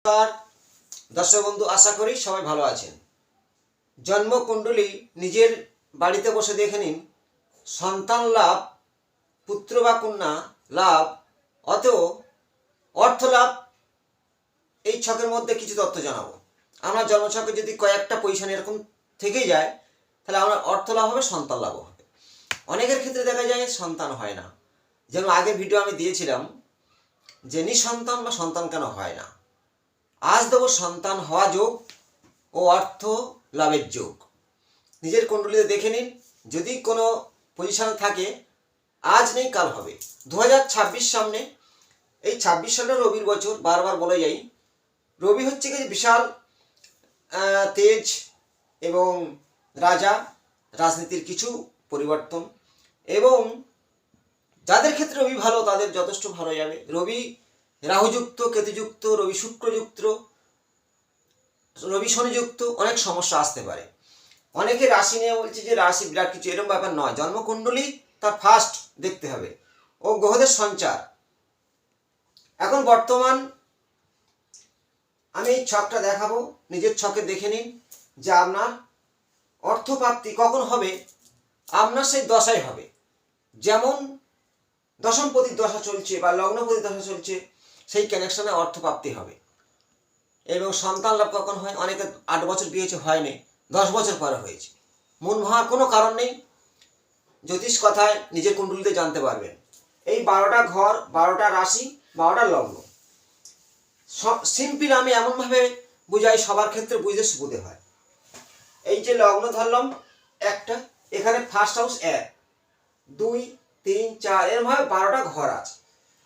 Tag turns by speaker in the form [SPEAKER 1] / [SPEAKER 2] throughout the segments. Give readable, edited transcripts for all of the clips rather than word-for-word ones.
[SPEAKER 1] নমস্কার দর্শক বন্ধু, আশা করি সবাই ভালো আছেন। জন্মকুণ্ডলী নিজের বাড়িতে বসে দেখে নিন, সন্তান লাভ, পুত্র বা কন্যা লাভ, অতএব অর্থ লাভ। এই ছকের মধ্যে কিছু তথ্য জানাবো। আমরা জন্মছকে যদি কয়েকটা পজিশন এরকম থেকেই যায়, তাহলে আমরা অর্থ লাভ হবে, সন্তান লাভ হবে। অনেকের ক্ষেত্রে দেখা যায় সন্তান হয় না। যেমন আগের ভিডিও আমি দিয়েছিলাম যে নিঃসন্তান বা সন্তান কেন হয় না। আজ দেবো সন্তান হওয়া যোগ ও অর্থ লাভের যোগ। নিজের কুণ্ডলিতে দেখে নিন, যদি কোনো পজিশন থাকে, আজ নেই কাল হবে। 2026 সামনে, এই 26 সালের রবির বছর। বারবার বলে যাই, রবি হচ্ছে কি বিশাল তেজ এবং রাজা, রাজনীতির কিছু পরিবর্তন, এবং যাদের ক্ষেত্রে রবি ভালো তাদের যথেষ্ট ভালো যাবে। রবি রাহুযুক্ত, কেতুযুক্ত, রবি শুক্রযুক্ত, রবি শনিযুক্ত, অনেক সমস্যা আসতে পারে। অনেকে রাশি নিয়ে বলছে যে রাশি বিরাট কিছু, এরকম ব্যাপার নয়। জন্মকুণ্ডলী তার ফার্স্ট দেখতে হবে ও গ্রহদের সঞ্চার। এখন বর্তমান আমি এই ছকটা দেখাবো, নিজের ছকে দেখে নিন যে আপনার অর্থপ্রাপ্তি কখন হবে। আপনার সেই দশাই হবে, যেমন দশমপতির দশা চলছে বা লগ্নপতির দশা চলছে, সেই কানেকশনে অর্থপ্রাপ্তি হবে। এবং সন্তান লাভ কখন হয়, অনেকে 8 বছর বিয়ে হয়েছে হয়নি, 10 বছর পরে হয়েছে। মন ভাঙার কোনো কারণ নেই, জ্যোতিষ কথায় নিজের কুণ্ডলিতে জানতে পারবেন। এই 12টা ঘর, 12টা রাশি, 12টা লগ্ন, সিম্পল আমি এমনভাবে বুঝাই সবার ক্ষেত্রে বুঝতে সুবিধে হয়। এই যে লগ্ন ধরলাম একটা, এখানে ফার্স্ট হাউস 1, 2, 3, 4, এরমভাবে 12টা ঘর আছে।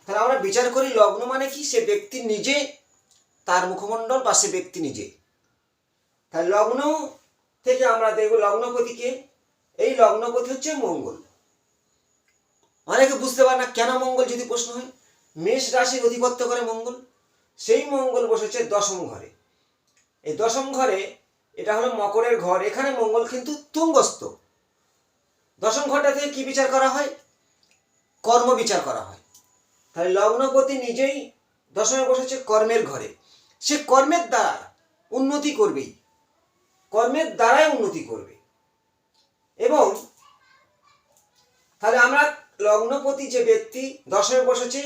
[SPEAKER 1] তাহলে আমরা বিচার করি লগ্ন মানে কি, সে ব্যক্তি নিজে, তার মুখমণ্ডল বা সে ব্যক্তি নিজে। তাহলে লগ্ন থেকে আমরা দেখব লগ্নপতিকে। এই লগ্নপতি হচ্ছে মঙ্গল। অনেকে বুঝতে পারে না কেন মঙ্গল, যদি প্রশ্ন হয়। মেষ রাশির অধিপত্য করে মঙ্গল, সেই মঙ্গল বসেছে দশম ঘরে। এই দশম ঘরে, এটা হলো মকরের ঘর, এখানে মঙ্গল কিন্তু তুঙ্গস্থ। দশম ঘরটা থেকে কি বিচার করা হয়? কর্ম বিচার করা হয়। তাহলে লগ্নপতি নিজেই দশমে বসেছে কর্মের ঘরে, সে কর্মের দ্বারা উন্নতি করবেই, কর্মের দ্বারাই উন্নতি করবে। এবং তাহলে আমরা লগ্নপতি যে ব্যক্তি দশমে বসেছে,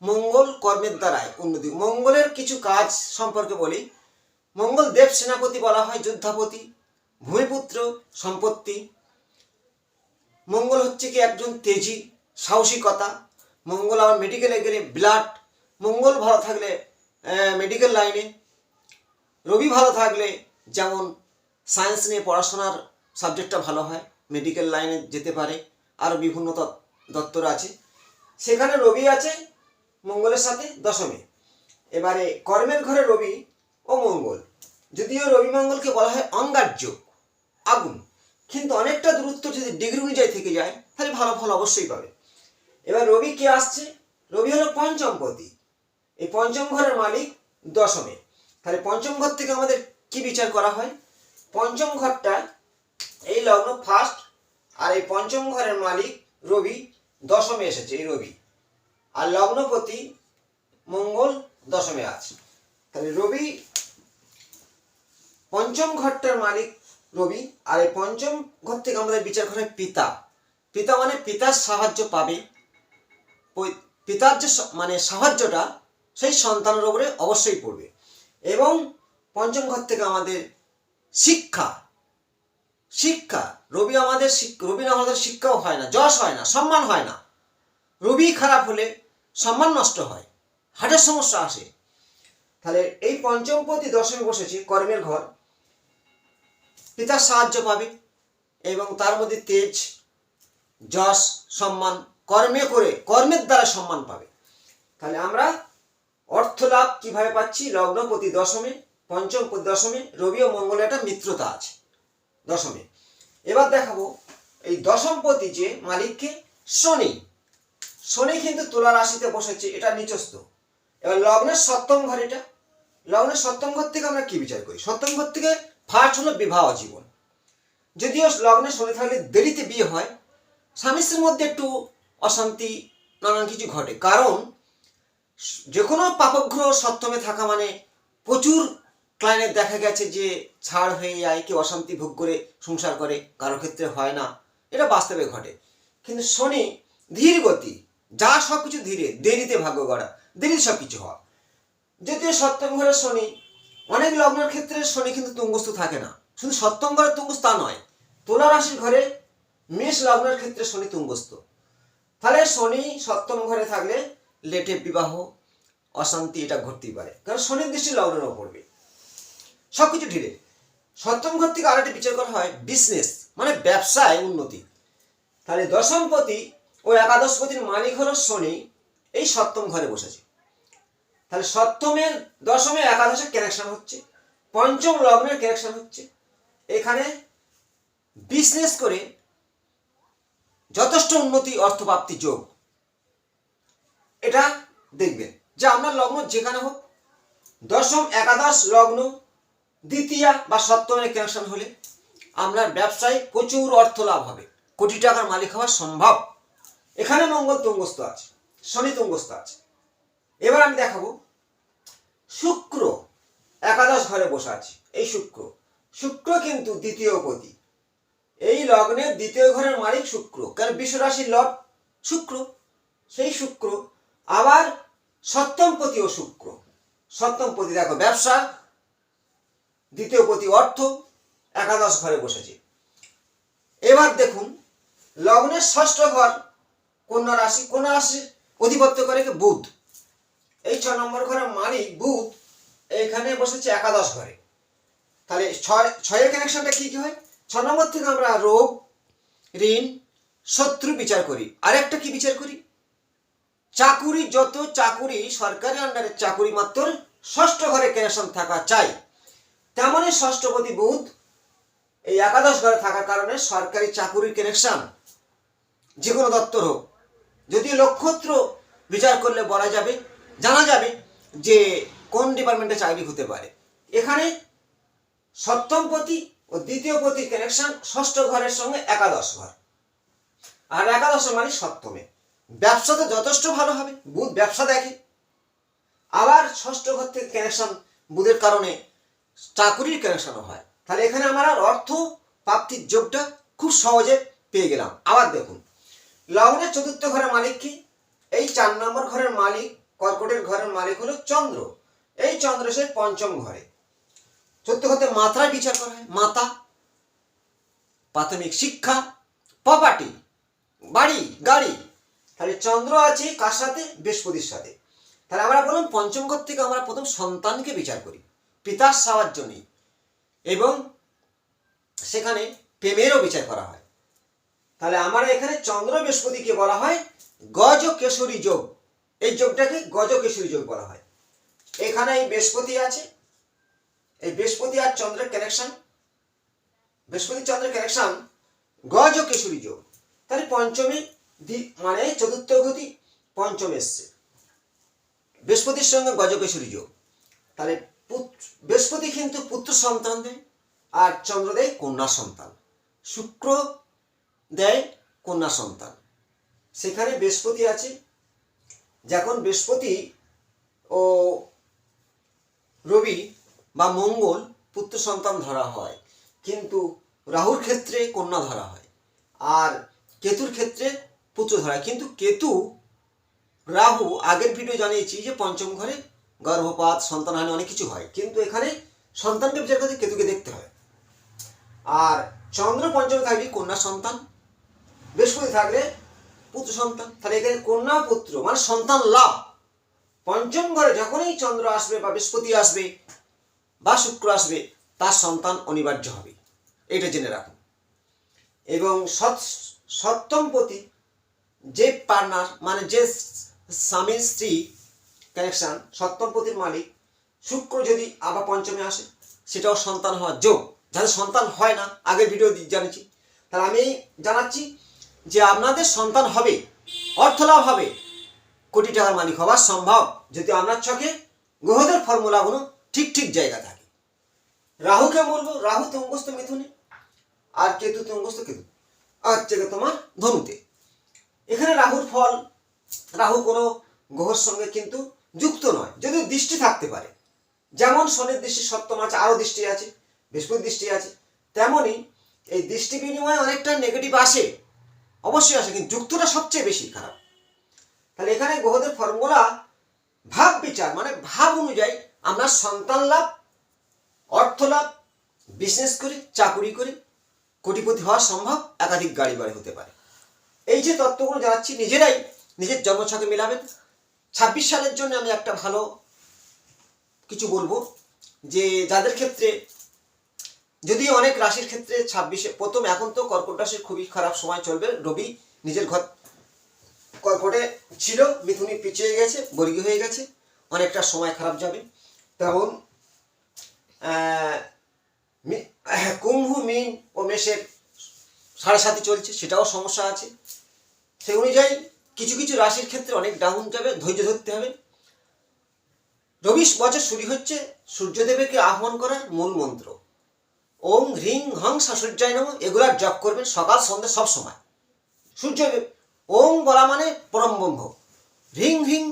[SPEAKER 1] মঙ্গল কর্মের দ্বারাই উন্নতি। মঙ্গলের কিছু কাজ সম্পর্কে বলি। মঙ্গল দেব সেনাপতি বলা হয়, যোদ্ধাপতি, ভূমিপুত্র, সম্পত্তি। মঙ্গল হচ্ছে কি একজন তেজি, সাহসিকতা। মঙ্গল আবার মেডিকেলে গেলে ব্লাড, মঙ্গল ভালো থাকলে মেডিকেল লাইনে। রবি ভালো থাকলে যেমন সায়েন্স নিয়ে পড়াশোনার সাবজেক্টটা ভালো হয়, মেডিকেল লাইনে যেতে পারে। আরও বিভিন্ন দপ্তর আছে, সেখানে রবি আছে মঙ্গলের সাথে দশমে। এবারে কর্মের ঘরে রবি ও মঙ্গল, যদিও রবি মঙ্গলকে বলা হয় অঙ্গারক, আগুন, কিন্তু অনেকটা দূরত্ব যদি ডিগ্রি অনুযায়ী থেকে যায়, তাহলে ভালো ফল অবশ্যই পাবে। এবার রবি কে আসছে? রবি হলো পঞ্চমপতি, এই পঞ্চম ঘরের মালিক দশমে। তাহলে পঞ্চম ঘর থেকে আমাদের কি বিচার করা হয়? পঞ্চম ঘরটা এই লগ্ন ফার্স্ট, আর এই পঞ্চম ঘরের মালিক রবি দশমে এসেছে, এই রবি, আর লগ্নপতি মঙ্গল দশমে আছে। তাহলে রবি, পঞ্চম ঘরটার মালিক রবি, আর এই পঞ্চম ঘর থেকে আমাদের বিচার করা হয় পিতা। পিতা মানে পিতার সাহায্য পাবে। পিতার যে মানে সাহায্যটা সেই সন্তানের উপরে অবশ্যই পড়বে। এবং পঞ্চম ঘর থেকে আমাদের শিক্ষা, শিক্ষা, রবি আমাদের রবি না আমাদের শিক্ষাও হয় না, যশ হয় না, সম্মান হয় না। রবি খারাপ হলে সম্মান নষ্ট হয়, হার্টের সমস্যা আসে। তাহলে এই পঞ্চমপতি দশমে বসেছে কর্মের ঘর, পিতার সাহায্য পাবে এবং তার মধ্যে তেজ, যশ, সম্মান, কর্মে করে কর্মের দ্বারা সম্মান পাবে। তাহলে আমরা অর্থ লাভ কিভাবে পাচ্ছি? লগ্নপতি দশমে, পঞ্চমপতি দশমে, রবি ও মঙ্গলের একটা মিত্রতা আছে দশমে। এবার দেখাবো এই দশমপতি যে মালিককে শনি। শনি কিন্তু তুলা রাশিতে বসেছে, এটা নিচস্থ। এবার লগ্নের সপ্তম ঘর, এটা লগ্নের সপ্তম ঘর থেকে আমরা কি বিচার করি? সপ্তম ঘর থেকে ফার্স্ট হলো বিবাহ জীবন। যদিও লগ্নে শনি থাকলে দেরিতে বিয়ে হয়, স্বামী স্ত্রীর মধ্যে একটু অশান্তি, নানান কিছু ঘটে। কারণ যে কোনো পাপগ্রহ সপ্তমে থাকা মানে প্রচুর ক্লায়েন্টের দেখা গেছে যে ছাড় হয়ে যায়, কেউ অশান্তি ভোগ করে সংসার করে, কারো ক্ষেত্রে হয় না, এটা বাস্তবে ঘটে। কিন্তু শনি ধীর গতি, যা সব কিছু ধীরে, দেরিতে ভাগ্য গড়া, দেরিতে সব কিছু হওয়া। যদিও সপ্তম ঘরের শনি, অনেক লগ্নের ক্ষেত্রে শনি কিন্তু তুঙ্গস্থ থাকে না, শুধু সপ্তম ঘরের তুঙ্গস্থ তা নয়, তুলা রাশির ঘরে মেষ লগ্নের ক্ষেত্রে শনি তুঙ্গস্থ। তাহলে শনি সপ্তম ঘরে থাকলে লেটে বিবাহ, অশান্তি এটা ঘটতেই পারে, কারণ শনির দৃষ্টি লগ্নের ওপর পড়বে, সবকিছু ঢিলে। সপ্তম ঘর থেকে আরেকটি বিচার করা হয় বিজনেস, মানে ব্যবসায় উন্নতি। তাহলে দশমপতি ও একাদশপতির মালিক হলো শনি, এই সপ্তম ঘরে বসেছে। তাহলে সপ্তমের দশমে একাদশের কানেকশন হচ্ছে, পঞ্চম লগ্নের কানেকশন হচ্ছে। এখানে বিজনেস করে যথেষ্ট উন্নতি, অর্থপ্রাপ্তি যোগ, এটা দেখবেন যে আপনার লগ্ন যেখানে হোক, দশম একাদশ লগ্ন দ্বিতীয়া বা সপ্তমের কানেকশন হলে আপনার ব্যবসায় প্রচুর অর্থ লাভ হবে, কোটি টাকার মালিক হওয়া সম্ভব। এখানে মঙ্গল তুঙ্গস্থ আছে, শনি তুঙ্গস্থ আছে। এবার আমি দেখাবো শুক্র একাদশ ঘরে বসে আছে। এই শুক্র কিন্তু দ্বিতীয় পতি, এই লগ্নের দ্বিতীয় ঘরের মালিক শুক্র, কারণ বিশ্ব রাশির লর্ড শুক্র। সেই শুক্র আবার সপ্তম পতি ও শুক্র, সপ্তম পতি দেখো ব্যবসা, দ্বিতীয় পতি অর্থ, একাদশ ঘরে বসেছে। এবার দেখুন লগ্নের ষষ্ঠ ঘর কন্যা রাশি, কন্যা রাশির অধিপত্য করে বুধ, এই 6 নম্বর ঘরের মালিক বুধ এখানে বসেছে একাদশ ঘরে। তাহলে ছয়ের কানেকশনটা কি কি হয়? 6 নম্বর থেকে আমরা রোগ, ঋণ, শত্রু বিচার করি। আরেকটা কি বিচার করি? চাকুরি, যত চাকুরি সরকারি আন্ডারে চাকুরি মাত্র ষষ্ঠ ঘরে কানেকশন থাকা চাই। তেমনই ষষ্ঠপতি বুধ এই একাদশ ঘরে থাকার কারণে সরকারি চাকুরির কানেকশন, যে কোনো দপ্তর হোক, যদি নক্ষত্র বিচার করলে বলা যাবে, জানা যাবে যে কোন ডিপার্টমেন্টে চাকরি হতে পারে। এখানে সপ্তম পতি ও দ্বিতীয় পতির কানেকশন ষষ্ঠ ঘরের সঙ্গে একাদশ ঘর, আর একাদশ মানে সপ্তমে। ব্যবসাতে যথেষ্ট ভালো হবে, বুধ ব্যবসা দেখে। আবার ষষ্ঠ ঘর থেকে কানেকশন বুধের কারণে চাকুরির কানেকশনও হয়। তাহলে এখানে আমরা অর্থ প্রাপ্তির যোগটা খুব সহজে পেয়ে গেলাম। আবার দেখুন লগ্নের চতুর্থ ঘরের মালিক কি? এই 4 নম্বর ঘরের মালিক, কর্কটের ঘরের মালিক হলো চন্দ্র। এই চন্দ্র সে পঞ্চম ঘরে। চতুর্থ ঘরে মাত্রায় বিচার করা হয়, মাতা, প্রাথমিক শিক্ষা, প্রপার্টি, বাড়ি, গাড়ি। তাহলে চন্দ্র আছে কার সাথে? বৃহস্পতির সাথে। তাহলে আমরা বললাম পঞ্চম ঘর থেকে আমরা প্রথম সন্তানকে বিচার করি, পিতার সাহায্য নিই, এবং সেখানে প্রেমেরও বিচার করা হয়। তাহলে আমার এখানে চন্দ্র বৃহস্পতিকে বলা হয় গজ কেশরী যোগ। এই যোগটাকে গজ কেশরী যোগ বলা হয়। এখানে এই বৃহস্পতি আছে, এই বৃহস্পতি আর চন্দ্রের কানেকশন, বৃহস্পতি চন্দ্রের কানেকশন গজ কেশরী যোগ। তাহলে পঞ্চমী মানে চতুর্থ গতি পঞ্চমে এসছে, বৃহস্পতির সঙ্গে গজকেশরী যোগ। তাহলে বৃহস্পতি কিন্তু পুত্র সন্তান দেয়, আর চন্দ্র দেয় কন্যা সন্তান, শুক্র দেয় কন্যা সন্তান। সেখানে বৃহস্পতি আছে, যখন বৃহস্পতি ও রবি বা মঙ্গল পুত্র সন্তান ধরা হয়, কিন্তু রাহুর ক্ষেত্রে কন্যা ধরা হয়, আর কেতুর ক্ষেত্রে পুত্র ধরা হয়। কিন্তু কেতু রাহু আগের ভিডিও জানিয়েছি যে পঞ্চম ঘরে গর্ভপাত, সন্তানহানি অনেক কিছু হয়, কিন্তু এখানে সন্তানকে বিচার করতে কেতুকে দেখতে হয়। আর চন্দ্র পঞ্চমে থাকলে কন্যা সন্তান, বৃহস্পতি থাকলে পুত্র সন্তান। তাহলে এখানে কন্যা পুত্র মানে সন্তান লাভ। পঞ্চম ঘরে যখনই চন্দ্র আসবে বা বৃহস্পতি আসবে বা শুক্র আসবে, তার সন্তান অনিবার্য হবে, এটা জেনে রাখুন। এবং সপ্তম পতি যে পার্টনার মানে যে স্বামী স্ত্রী কানেকশন, সপ্তম পতির মালিক শুক্র যদি আবার পঞ্চমে আসে, সেটাও সন্তান হওয়ার যোগ। যাদের সন্তান হয় না, আগের ভিডিও জানিয়েছি, তাহলে আমি জানাচ্ছি যে আপনাদের সন্তান হবে, অর্থ লাভ হবে, কোটি টাকার মালিক হওয়া সম্ভব, যদি আপনার চোখে গ্রহদের ফর্মুলাগুলো ঠিক ঠিক জায়গা থাকে। রাহুকে বলবো, রাহু তুঙ্গস্থ মিথুনে, আর কেতু তুঙ্গস্থ কেতু হচ্ছে তোমার ধনুতে। এখানে রাহুর ফল, রাহু কোনো গ্রহের সঙ্গে কিন্তু যুক্ত নয়, যদিও দৃষ্টি থাকতে পারে, যেমন শনির দৃষ্টি সপ্তম আছে, আরও দৃষ্টি আছে, বৃহস্পতির দৃষ্টি আছে, তেমনই এই দৃষ্টি বিনিময়ে অনেকটা নেগেটিভ আসে, অবশ্যই আসে, কিন্তু যুক্তটা সবচেয়ে বেশি খারাপ। তাহলে এখানে গ্রহদের ফর্মুলা ভাব বিচার, মানে ভাব অনুযায়ী আমরা সন্তান লাভ, অর্থ লাভ, বিজনেস করে, চাকুরি করে কোটিপতি হওয়া সম্ভব, একাধিক গাড়ি বাড়ি হতে পারে। এই যে তত্ত্বগুলো জানাচ্ছি নিজেরাই নিজের জন্মছকে মিলাবেন। 26 সালের জন্য আমি একটা ভালো কিছু বলবো, যে যাদের ক্ষেত্রে, যদিও অনেক রাশির ক্ষেত্রে 26-এ প্রথম, এখন তো কর্কট রাশির খুবই খারাপ সময় চলবে। রবি নিজের ঘর কর্কটে ছিল, মিথুনে পিছিয়ে গেছে, বর্গী হয়ে গেছে, অনেকটা সময় খারাপ যাবে। তেমন কুম্ভ, মীন ও মেষের 7.5 চলছে, সেটাও সমস্যা আছে। সেই অনুযায়ী কিছু কিছু রাশির ক্ষেত্রে অনেক ডাউন যাবে, ধৈর্য ধরতে হবে। রবি বছর শুরু হচ্ছে সূর্যদেবকে আহ্বান করার মূল মন্ত্র ওং হ্রিং হং সূর্যায় নমঃ, এগুলার জপ করবেন সকাল সন্ধ্যা সব সময়। সূর্যদেব, ওং বলা মানে পরম ব্রহ্ম, হ্রিং হ্রিং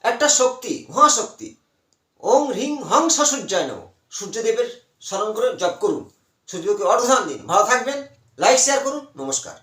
[SPEAKER 1] একটা শক্তি, মহাশক্তি, ওং হ্রিং হং সূর্যায় নমঃ, সূর্যদেবের স্মরণ করে জপ করুন, সূর্যদেবকে অর্ঘ্য দিন। ভালো থাকবেন, লাইক শেয়ার করুন, নমস্কার।